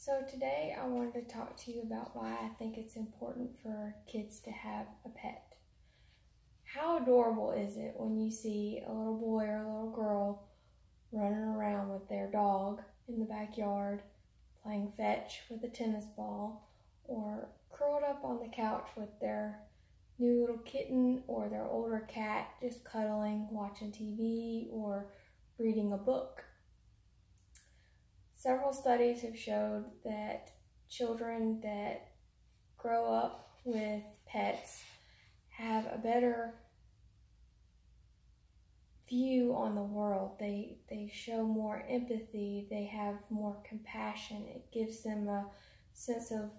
So today I wanted to talk to you about why I think it's important for kids to have a pet. How adorable is it when you see a little boy or a little girl running around with their dog in the backyard, playing fetch with a tennis ball, or curled up on the couch with their new little kitten or their older cat just cuddling, watching TV, or reading a book. Several studies have showed that children that grow up with pets have a better view on the world. They show more empathy, they have more compassion. It gives them a sense of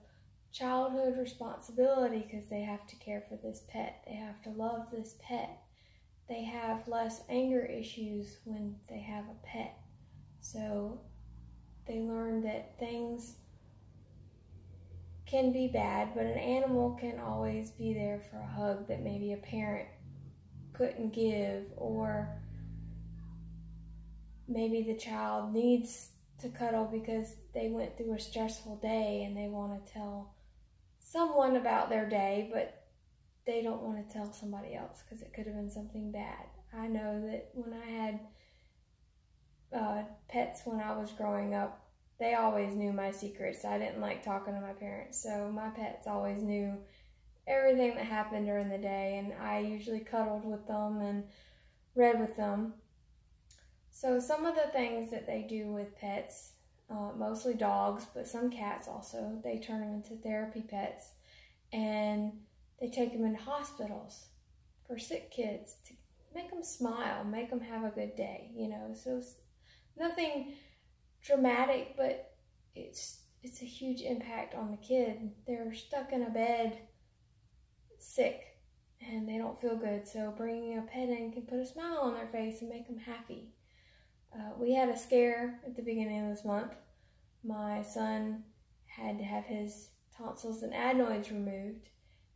childhood responsibility because they have to care for this pet. They have to love this pet. They have less anger issues when they have a pet. So they learn that things can be bad, but an animal can always be there for a hug that maybe a parent couldn't give, or maybe the child needs to cuddle because they went through a stressful day and they want to tell someone about their day, but they don't want to tell somebody else because it could have been something bad. I know that when I had pets when I was growing up, they always knew my secrets. I didn't like talking to my parents, so my pets always knew everything that happened during the day, and I usually cuddled with them and read with them. So some of the things that they do with pets, mostly dogs, but some cats also, they turn them into therapy pets, and they take them into hospitals for sick kids to make them smile, make them have a good day, So it's nothing dramatic, but it's a huge impact on the kid. They're stuck in a bed sick and they don't feel good, so bringing a pet in can put a smile on their face and make them happy. We had a scare at the beginning of this month. My son had to have his tonsils and adenoids removed,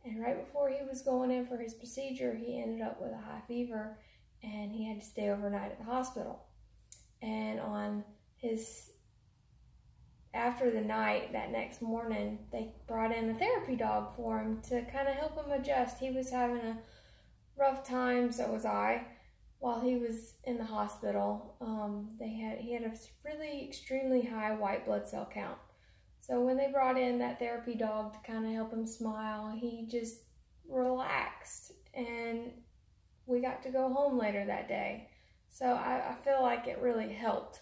and right before he was going in for his procedure, he ended up with a high fever and he had to stay overnight at the hospital. And after the night, that next morning, they brought in a therapy dog for him to kind of help him adjust. He was having a rough time, so was I, while he was in the hospital. He had a really extremely high white blood cell count. So when they brought in that therapy dog to kind of help him smile, he just relaxed, and we got to go home later that day. So I feel like it really helped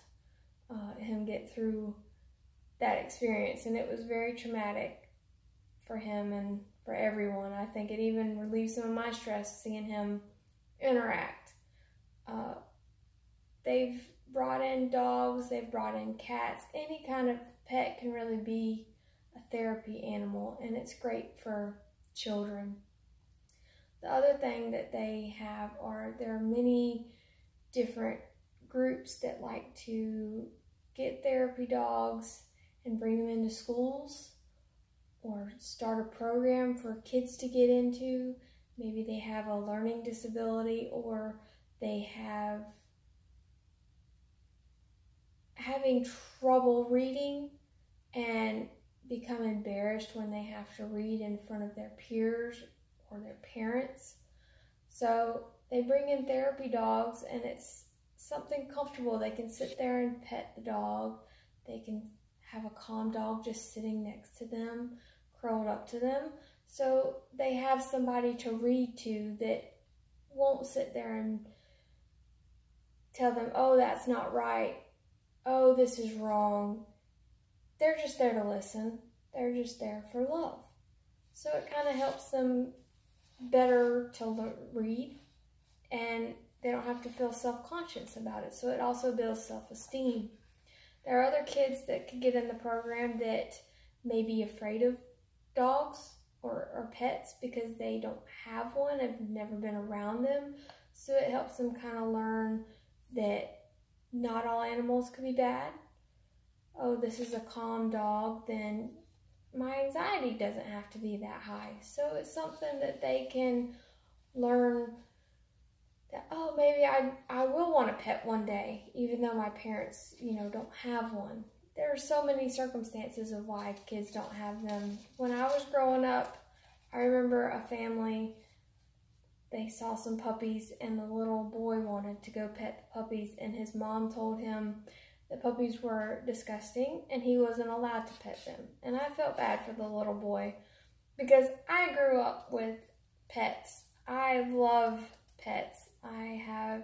him get through that experience, and it was very traumatic for him and for everyone. I think it even relieved some of my stress seeing him interact. They've brought in dogs, they've brought in cats. Any kind of pet can really be a therapy animal, and it's great for children. The other thing that they have there are many different groups that like to get therapy dogs and bring them into schools, or start a program for kids to get into. Maybe they have a learning disability, or they have having trouble reading and become embarrassed when they have to read in front of their peers or their parents. So they bring in therapy dogs, and it's something comfortable. They can sit there and pet the dog. They can have a calm dog just sitting next to them, curled up to them. So they have somebody to read to that won't sit there and tell them, oh, that's not right. Oh, this is wrong. They're just there to listen. They're just there for love. So it kind of helps them better to read, and they don't have to feel self-conscious about it. So it also builds self-esteem. There are other kids that could get in the program that may be afraid of dogs or pets because they don't have one, have never been around them. So it helps them kind of learn that not all animals can be bad. Oh, this is a calm dog, then my anxiety doesn't have to be that high. So it's something that they can learn that, oh, maybe I will want a pet one day, even though my parents, don't have one. there are so many circumstances of why kids don't have them. When I was growing up, I remember a family, they saw some puppies and the little boy wanted to go pet the puppies, and his mom told him the puppies were disgusting and he wasn't allowed to pet them. And I felt bad for the little boy because I grew up with pets. I love pets. I have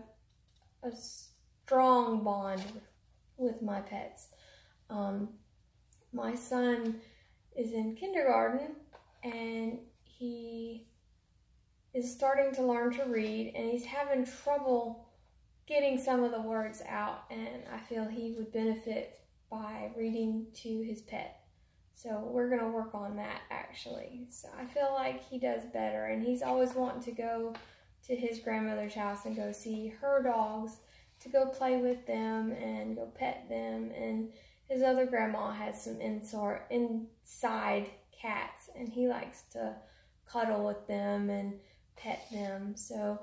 a strong bond with my pets. My son is in kindergarten and he is starting to learn to read, and he's having trouble getting some of the words out, and I feel he would benefit by reading to his pet. So we're going to work on that, actually. So I feel like he does better, and he's always wanting to go to his grandmother's house and go see her dogs, to go play with them and go pet them. And his other grandma has some inside cats, and he likes to cuddle with them and pet them. So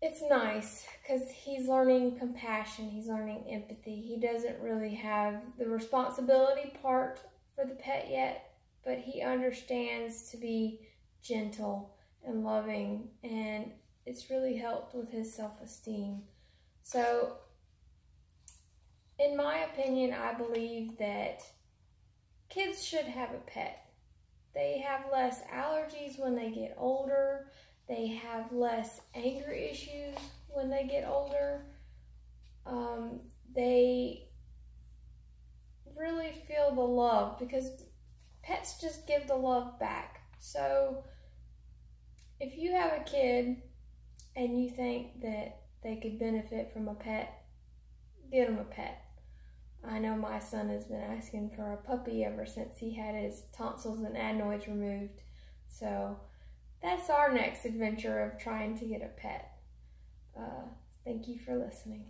it's nice because he's learning compassion, he's learning empathy. He doesn't really have the responsibility part for the pet yet, but he understands to be gentle and loving, and it's really helped with his self-esteem. So in my opinion, I believe that kids should have a pet. They have less allergies when they get older. They have less anger issues when they get older. They really feel the love because pets just give the love back. So if you have a kid and you think that they could benefit from a pet, get them a pet. I know my son has been asking for a puppy ever since he had his tonsils and adenoids removed. So that's our next adventure of trying to get a pet. Thank you for listening.